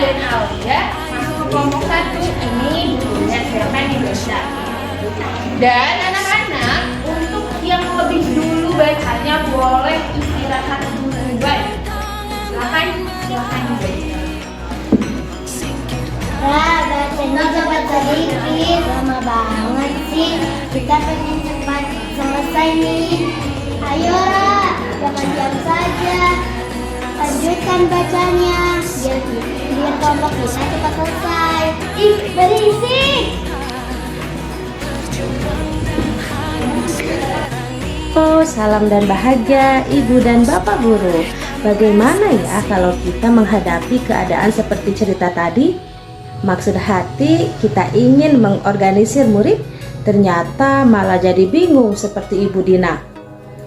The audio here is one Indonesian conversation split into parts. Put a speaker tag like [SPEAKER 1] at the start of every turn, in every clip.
[SPEAKER 1] dan Alia masuk ke kelompok 1. Ini bukunya cerpen Indonesia. Dan anak-anak untuk yang lebih dulu bacanya boleh istirahat duluan. Silakan dibaca.
[SPEAKER 2] Bacanya cepat sedikit, lama banget sih. Kita pengen cepat selesai nih. Ayo Ra, jangan diam saja. Lanjutkan bacanya, biar kelompok kita cepat selesai. Ih, berisik.
[SPEAKER 3] Oh, salam dan bahagia Ibu dan Bapak Guru. Bagaimana ya kalau kita menghadapi keadaan seperti cerita tadi? Maksud hati kita ingin mengorganisir murid, ternyata malah jadi bingung seperti Ibu Dina.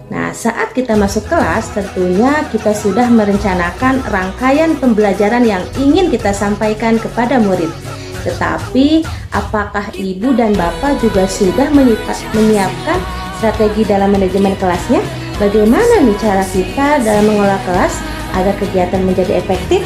[SPEAKER 3] Nah, saat kita masuk kelas, tentunya kita sudah merencanakan rangkaian pembelajaran yang ingin kita sampaikan kepada murid. Tetapi, apakah Ibu dan Bapak juga sudah menyiapkan strategi dalam manajemen kelasnya? Bagaimana nih cara kita dalam mengolah kelas agar kegiatan menjadi efektif?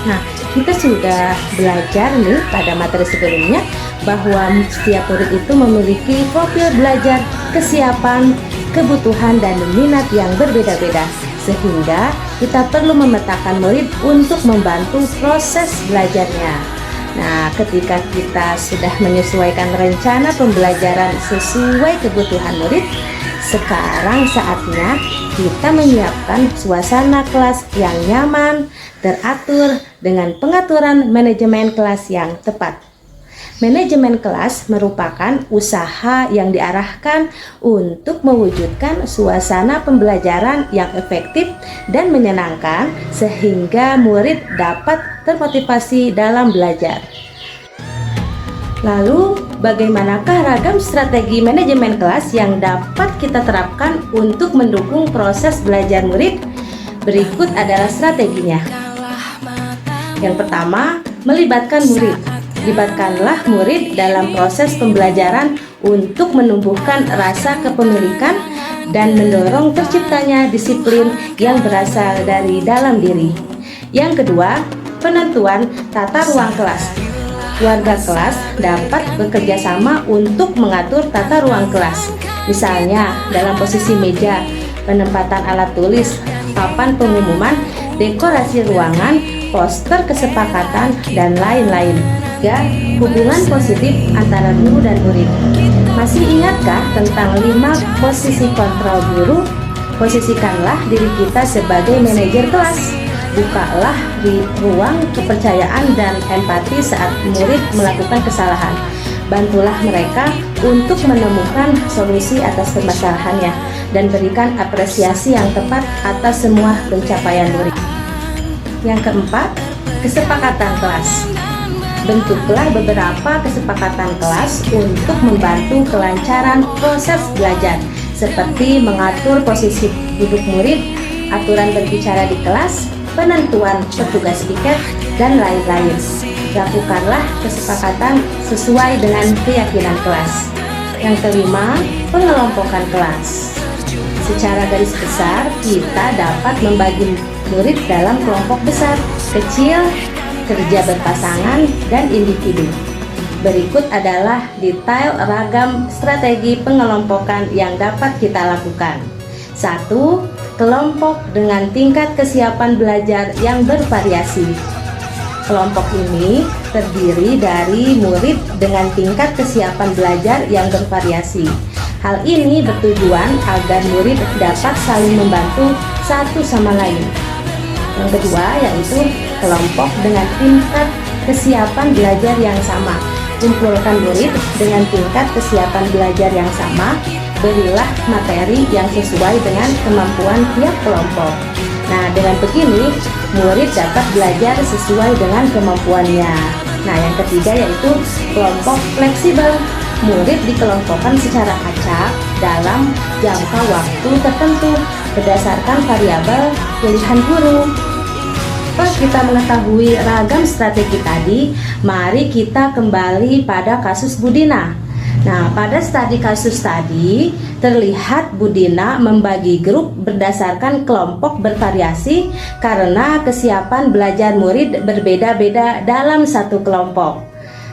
[SPEAKER 3] Nah, kita sudah belajar nih pada materi sebelumnya bahwa setiap murid itu memiliki profil belajar, kesiapan, kebutuhan, dan minat yang berbeda-beda, sehingga kita perlu memetakan murid untuk membantu proses belajarnya. Nah, ketika kita sudah menyesuaikan rencana pembelajaran sesuai kebutuhan murid, sekarang saatnya kita menyiapkan suasana kelas yang nyaman, teratur dengan pengaturan manajemen kelas yang tepat. Manajemen kelas merupakan usaha yang diarahkan untuk mewujudkan suasana pembelajaran yang efektif dan menyenangkan sehingga murid dapat termotivasi dalam belajar. Lalu, bagaimanakah ragam strategi manajemen kelas yang dapat kita terapkan untuk mendukung proses belajar murid? Berikut adalah strateginya. Yang pertama, melibatkan murid. Libatkanlah murid dalam proses pembelajaran untuk menumbuhkan rasa kepemilikan dan mendorong terciptanya disiplin yang berasal dari dalam diri. Yang kedua, penentuan tata ruang kelas. Warga kelas dapat bekerja sama untuk mengatur tata ruang kelas. Misalnya, dalam posisi meja, penempatan alat tulis, papan pengumuman, dekorasi ruangan, poster kesepakatan, dan lain-lain. Ya, hubungan positif antara guru dan murid. Masih ingatkah tentang 5 posisi kontrol guru? Posisikanlah diri kita sebagai manajer kelas. Bukalah di ruang kepercayaan dan empati saat murid melakukan kesalahan. Bantulah mereka untuk menemukan solusi atas permasalahannya dan berikan apresiasi yang tepat atas semua pencapaian murid. Yang keempat, kesepakatan kelas. Bentuklah beberapa kesepakatan kelas untuk membantu kelancaran proses belajar, seperti mengatur posisi duduk murid, aturan berbicara di kelas, penentuan petugas piket, dan lain-lain. Lakukanlah kesepakatan sesuai dengan keyakinan kelas. Yang kelima, pengelompokan kelas. Secara garis besar, kita dapat membagi murid dalam kelompok besar, kecil, kerja berpasangan, dan individu. Berikut adalah detail ragam strategi pengelompokan yang dapat kita lakukan. 1. Kelompok dengan tingkat kesiapan belajar yang bervariasi. Kelompok ini terdiri dari murid dengan tingkat kesiapan belajar yang bervariasi. Hal ini bertujuan agar murid dapat saling membantu satu sama lain. Yang kedua yaitu kelompok dengan tingkat kesiapan belajar yang sama. Kumpulkan murid dengan tingkat kesiapan belajar yang sama. Berilah materi yang sesuai dengan kemampuan tiap kelompok. Nah, dengan begini murid dapat belajar sesuai dengan kemampuannya. Nah, yang ketiga yaitu kelompok fleksibel. Murid dikelompokkan secara acak dalam jangka waktu tertentu berdasarkan variabel pilihan guru. Setelah kita mengetahui ragam strategi tadi, mari kita kembali pada kasus Bu Dina. Nah, pada studi kasus tadi terlihat Bu Dina membagi grup berdasarkan kelompok bervariasi karena kesiapan belajar murid berbeda-beda dalam satu kelompok.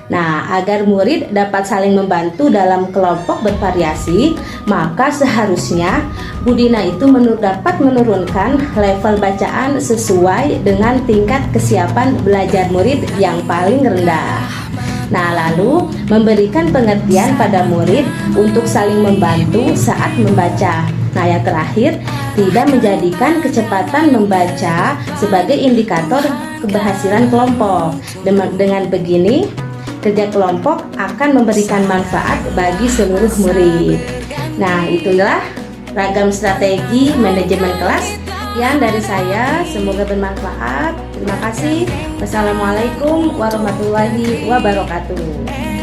[SPEAKER 3] Nah, agar murid dapat saling membantu dalam kelompok bervariasi, maka seharusnya Bu Dina itu dapat menurunkan level bacaan sesuai dengan tingkat kesiapan belajar murid yang paling rendah. Nah, lalu memberikan pengertian pada murid untuk saling membantu saat membaca. Nah, yang terakhir, tidak menjadikan kecepatan membaca sebagai indikator keberhasilan kelompok. Dengan begini, kerja kelompok akan memberikan manfaat bagi seluruh murid. Nah, itulah ragam strategi manajemen kelas. Sekian dari saya, semoga bermanfaat. Terima kasih. Wassalamualaikum warahmatullahi wabarakatuh.